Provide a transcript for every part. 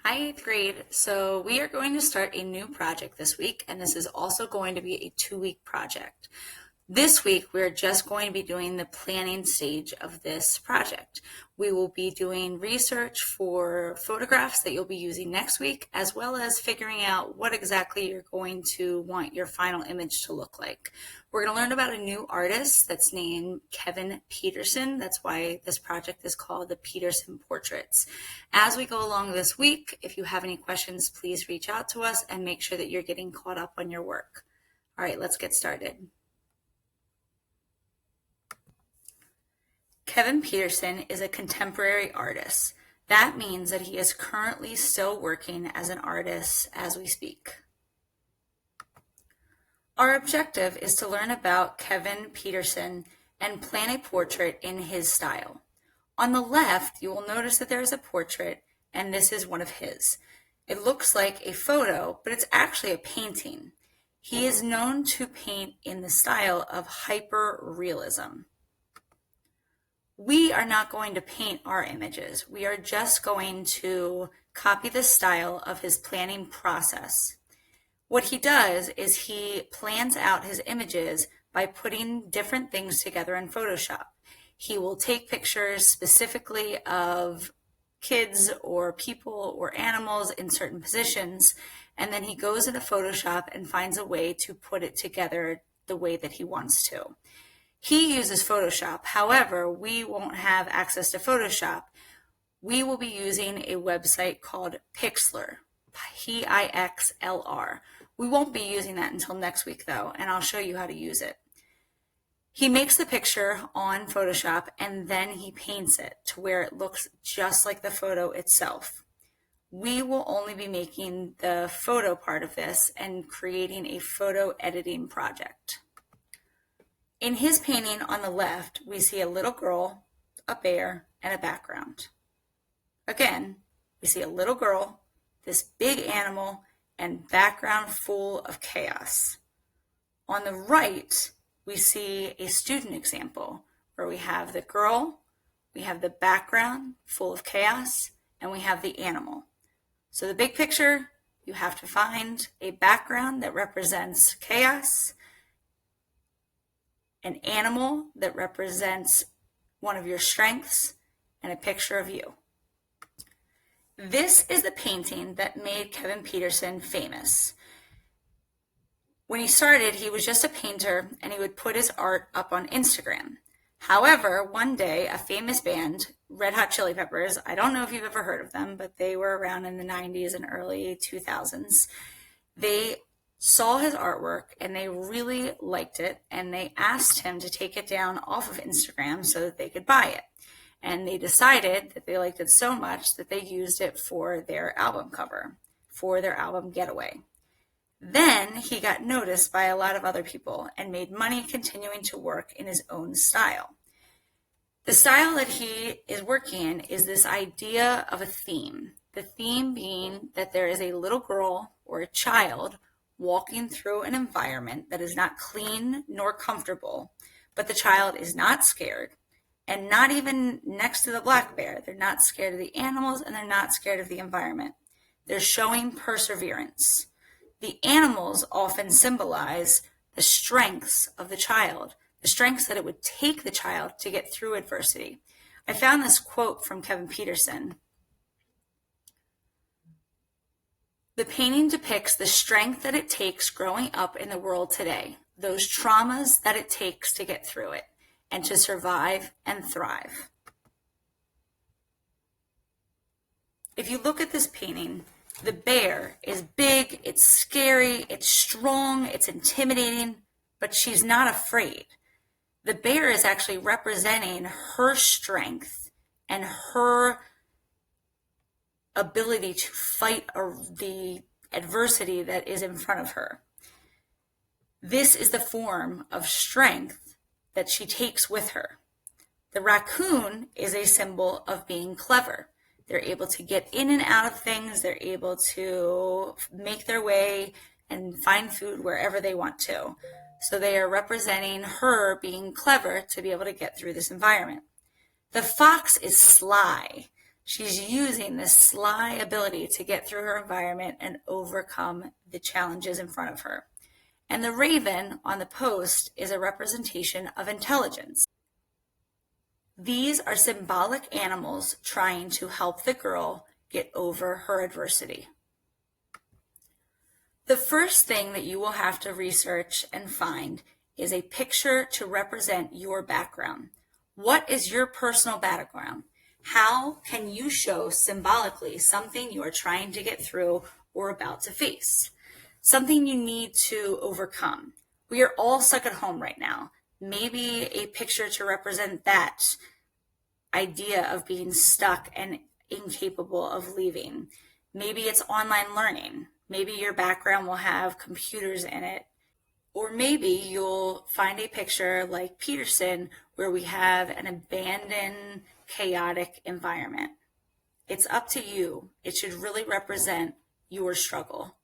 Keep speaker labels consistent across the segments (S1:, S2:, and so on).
S1: Hi, eighth grade. So we are going to start a new project this week, and this is also going to be a 2-week project. This week, we're just going to be doing the planning stage of this project. We will be doing research for photographs that you'll be using next week, as well as figuring out what exactly you're going to want your final image to look like. We're going to learn about a new artist that's named Kevin Peterson. That's why this project is called the Peterson Portraits. As we go along this week, if you have any questions, please reach out to us and make sure that you're getting caught up on your work. All right, let's get started. Kevin Peterson is a contemporary artist. That means that he is currently still working as an artist as we speak. Our objective is to learn about Kevin Peterson and plan a portrait in his style. On the left, you will notice that there is a portrait, and this is one of his. It looks like a photo, but it's actually a painting. He is known to paint in the style of hyper-realism. We are not going to paint our images. We are just going to copy the style of his planning process. What he does is he plans out his images by putting different things together in Photoshop. He will take pictures specifically of kids or people or animals in certain positions, and then he goes into Photoshop and finds a way to put it together the way that he wants to. He uses Photoshop. However, we won't have access to Photoshop. We will be using a website called Pixlr, P-I-X-L-R. We won't be using that until next week, though, and I'll show you how to use it. He makes the picture on Photoshop, and then he paints it to where it looks just like the photo itself. We will only be making the photo part of this and creating a photo editing project. In his painting on the left, we see a little girl, a bear, and a background. Again, we see a little girl, this big animal, and background full of chaos. On the right, we see a student example where we have the girl, we have the background full of chaos, and we have the animal. So the big picture, you have to find a background that represents chaos, an animal that represents one of your strengths, and a picture of you. This is the painting that made Kevin Peterson famous. When he started, he was just a painter, and he would put his art up on Instagram. However, one day, a famous band, Red Hot Chili Peppers, I don't know if you've ever heard of them, but they were around in the 90s and early 2000s. They saw his artwork and they really liked it, and they asked him to take it down off of Instagram so that they could buy it. And they decided that they liked it so much that they used it for their album cover, for their album Getaway. Then he got noticed by a lot of other people and made money continuing to work in his own style. The style that he is working in is this idea of a theme. The theme being that there is a little girl or a child walking through an environment that is not clean nor comfortable, but the child is not scared, and not even next to the black bear. They're not scared of the animals, and they're not scared of the environment. They're showing perseverance. The animals often symbolize the strengths of the child, the strengths that it would take the child to get through adversity. I found this quote from Kevin Peterson. The painting depicts the strength that it takes growing up in the world today, those traumas that it takes to get through it, and to survive and thrive. If you look at this painting, the bear is big, it's scary, it's strong, it's intimidating, but she's not afraid. The bear is actually representing her strength and her ability to fight the adversity that is in front of her. This is the form of strength that she takes with her. The raccoon is a symbol of being clever. They're able to get in and out of things. They're able to make their way and find food wherever they want to. So they are representing her being clever to be able to get through this environment. The fox is sly. She's using this sly ability to get through her environment and overcome the challenges in front of her. And the raven on the post is a representation of intelligence. These are symbolic animals trying to help the girl get over her adversity. The first thing that you will have to research and find is a picture to represent your background. What is your personal background? How can you show symbolically something you are trying to get through or about to face? Something you need to overcome. We are all stuck at home right now. Maybe a picture to represent that idea of being stuck and incapable of leaving. Maybe it's online learning. Maybe your background will have computers in it. Or maybe you'll find a picture like Peterson where we have an abandoned, chaotic environment. It's up to you. It should really represent your struggle.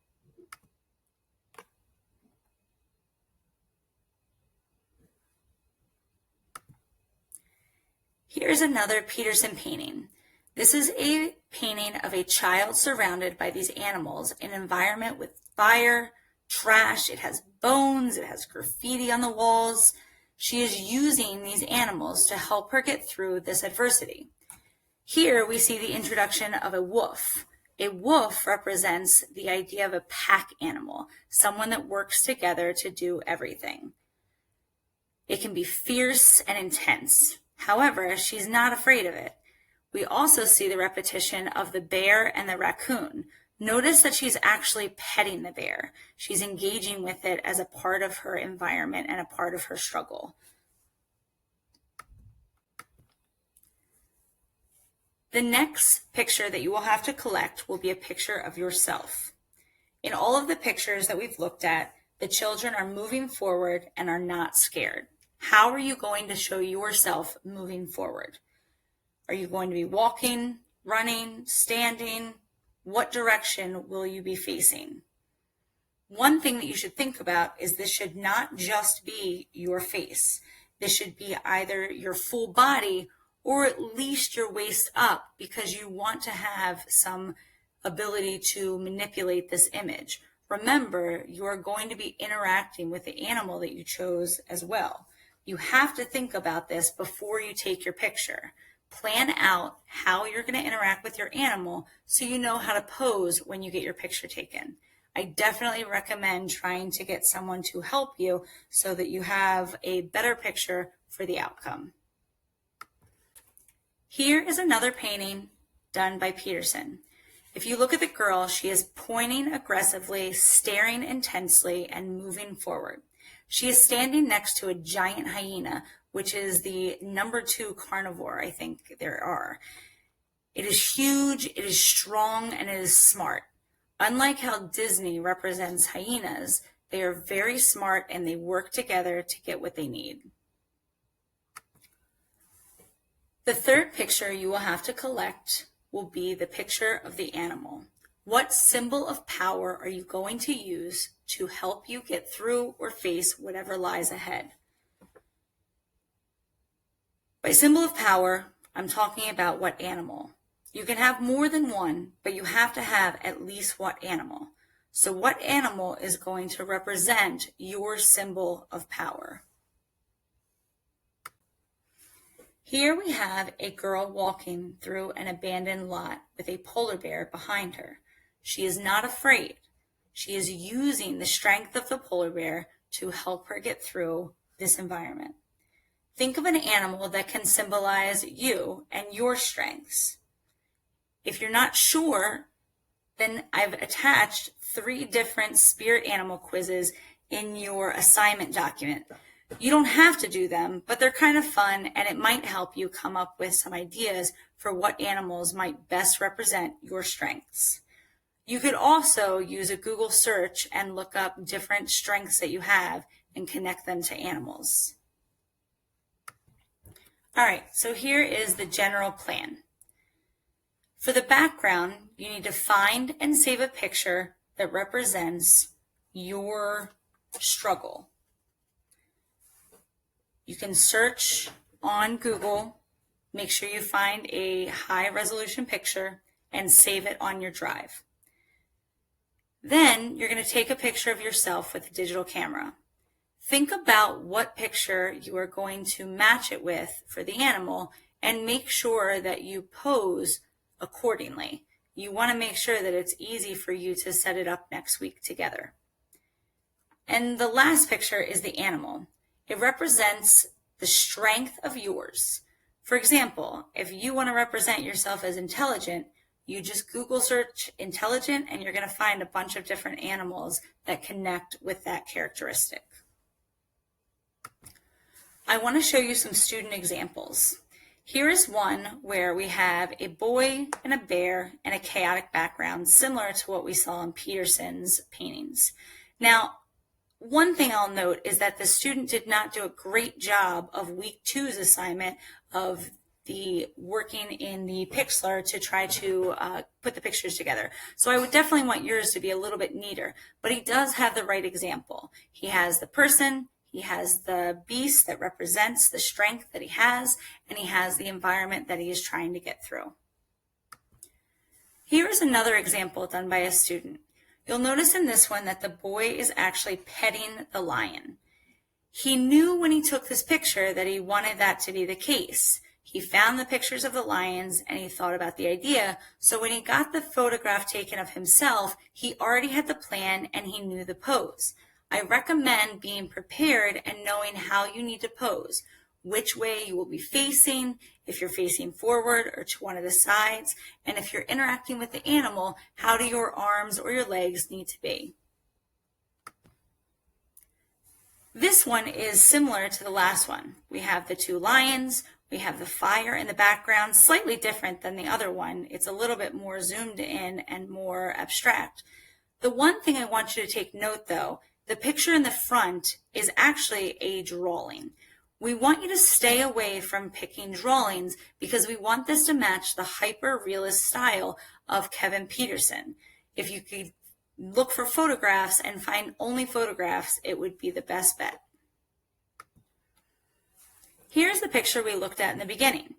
S1: Here's another Peterson painting. This is a painting of a child surrounded by these animals in an environment with fire, trash, it has bones, it has graffiti on the walls. She is using these animals to help her get through this adversity. Here we see the introduction of a wolf. A wolf represents the idea of a pack animal, someone that works together to do everything. It can be fierce and intense. However, she's not afraid of it. We also see the repetition of the bear and the raccoon. Notice that she's actually petting the bear. She's engaging with it as a part of her environment and a part of her struggle. The next picture that you will have to collect will be a picture of yourself. In all of the pictures that we've looked at, the children are moving forward and are not scared. How are you going to show yourself moving forward? Are you going to be walking, running, standing? What direction will you be facing? One thing that you should think about is this should not just be your face. This should be either your full body or at least your waist up, because you want to have some ability to manipulate this image. Remember, you are going to be interacting with the animal that you chose as well. You have to think about this before you take your picture. Plan out how you're going to interact with your animal so you know how to pose when you get your picture taken. I definitely recommend trying to get someone to help you so that you have a better picture for the outcome. Here is another painting done by Peterson. If you look at the girl, she is pointing aggressively, staring intensely, and moving forward. She is standing next to a giant hyena, which is the number 2 carnivore I think there are. It is huge, it is strong, and it is smart. Unlike how Disney represents hyenas, they are very smart and they work together to get what they need. The third picture you will have to collect will be the picture of the animal. What symbol of power are you going to use to help you get through or face whatever lies ahead? By symbol of power, I'm talking about what animal. You can have more than one, but you have to have at least what animal. So what animal is going to represent your symbol of power? Here we have a girl walking through an abandoned lot with a polar bear behind her. She is not afraid. She is using the strength of the polar bear to help her get through this environment. Think of an animal that can symbolize you and your strengths. If you're not sure, then I've attached 3 different spirit animal quizzes in your assignment document. You don't have to do them, but they're kind of fun and it might help you come up with some ideas for what animals might best represent your strengths. You could also use a Google search and look up different strengths that you have and connect them to animals. All right, so here is the general plan. For the background, you need to find and save a picture that represents your struggle. You can search on Google Make sure you find a high resolution picture and save it on your drive. Then you're going to take a picture of yourself with a digital camera. Think about what picture you are going to match it with for the animal and make sure that you pose accordingly. You want to make sure that it's easy for you to set it up next week together. And the last picture is the animal. It represents the strength of yours. For example, if you want to represent yourself as intelligent, you just Google search intelligent and you're going to find a bunch of different animals that connect with that characteristic. I want to show you some student examples. Here is one where we have a boy and a bear and a chaotic background, similar to what we saw in Peterson's paintings. Now, one thing I'll note is that the student did not do a great job of week 2's assignment of the working in the Pixlr to try to put the pictures together. So I would definitely want yours to be a little bit neater, but he does have the right example. He has the person, he has the beast that represents the strength that he has, and he has the environment that he is trying to get through. Here is another example done by a student. You'll notice in this one that the boy is actually petting the lion. He knew when he took this picture that he wanted that to be the case. He found the pictures of the lions and he thought about the idea, so when he got the photograph taken of himself, he already had the plan and he knew the pose. I recommend being prepared and knowing how you need to pose, which way you will be facing, if you're facing forward or to one of the sides, and if you're interacting with the animal, how do your arms or your legs need to be. This one is similar to the last one. We have the two lions, we have the fire in the background, slightly different than the other one. It's a little bit more zoomed in and more abstract. The one thing I want you to take note though, the picture in the front is actually a drawing. We want you to stay away from picking drawings because we want this to match the hyper-realist style of Kevin Peterson. If you could look for photographs and find only photographs, it would be the best bet. Here's the picture we looked at in the beginning.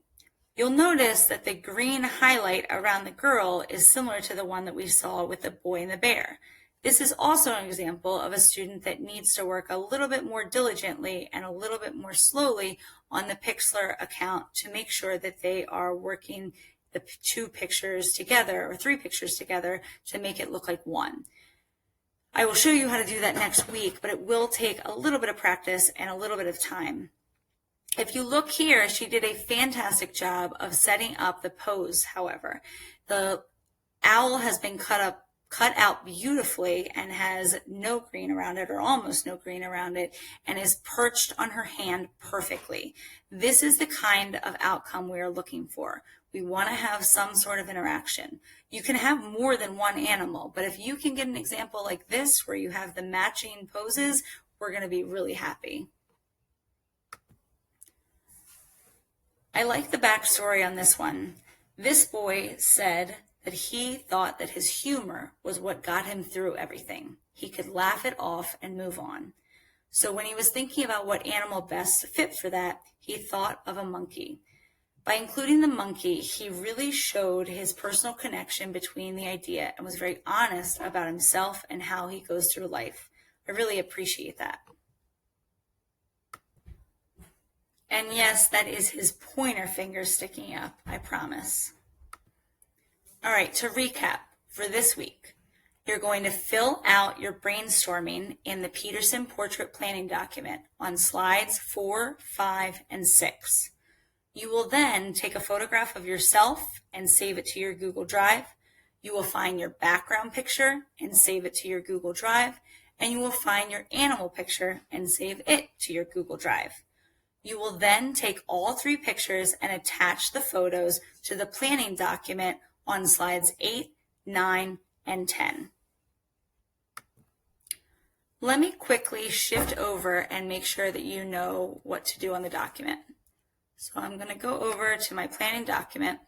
S1: You'll notice that the green highlight around the girl is similar to the one that we saw with the boy and the bear. This is also an example of a student that needs to work a little bit more diligently and a little bit more slowly on the Pixlr account to make sure that they are working the two pictures together or three pictures together to make it look like one. I will show you how to do that next week, but it will take a little bit of practice and a little bit of time. If you look here, she did a fantastic job of setting up the pose, however. The owl has been cut out beautifully and has no green around it or almost no green around it and is perched on her hand perfectly. This is the kind of outcome we are looking for. We want to have some sort of interaction. You can have more than one animal, but if you can get an example like this where you have the matching poses, we're going to be really happy. I like the backstory on this one. This boy said that he thought that his humor was what got him through everything. He could laugh it off and move on. So when he was thinking about what animal best fit for that, he thought of a monkey. By including the monkey, he really showed his personal connection between the idea and was very honest about himself and how he goes through life. I really appreciate that. And yes, that is his pointer finger sticking up, I promise. All right, to recap for this week, you're going to fill out your brainstorming in the Peterson portrait planning document on slides 4, 5, and 6. You will then take a photograph of yourself and save it to your Google Drive. You will find your background picture and save it to your Google Drive. And you will find your animal picture and save it to your Google Drive. You will then take all three pictures and attach the photos to the planning document on slides 8, 9, and 10. Let me quickly shift over and make sure that you know what to do on the document. So I'm going to go over to my planning document,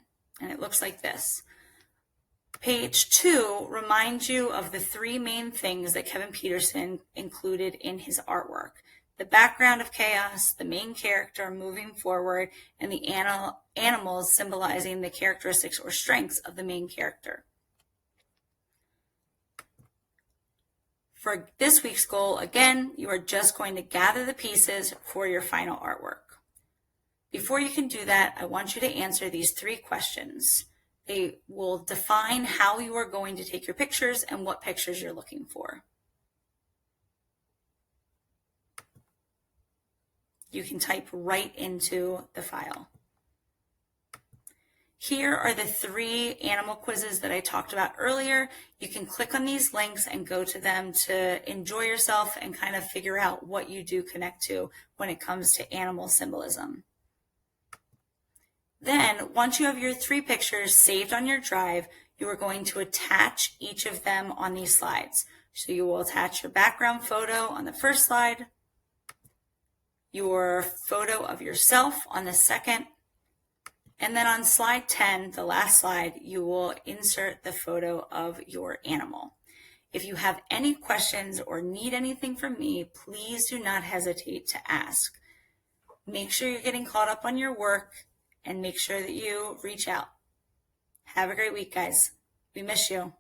S1: and it looks like this. Page 2 reminds you of the three main things that Kevin Peterson included in his artwork. the background of chaos, the main character moving forward, and the animals symbolizing the characteristics or strengths of the main character. For this week's goal, again, you are just going to gather the pieces for your final artwork. Before you can do that, I want you to answer these 3 questions. They will define how you are going to take your pictures and what pictures you're looking for. You can type right into the file. Here are the 3 animal quizzes that I talked about earlier. You can click on these links and go to them to enjoy yourself and kind of figure out what you do connect to when it comes to animal symbolism. Then, once you have your 3 pictures saved on your drive, you are going to attach each of them on these slides. So you will attach your background photo on the first slide, your photo of yourself on the second, and then on slide 10, the last slide, you will insert the photo of your animal. If you have any questions or need anything from me, please do not hesitate to ask. Make sure you're getting caught up on your work and make sure that you reach out. Have a great week, guys. We miss you.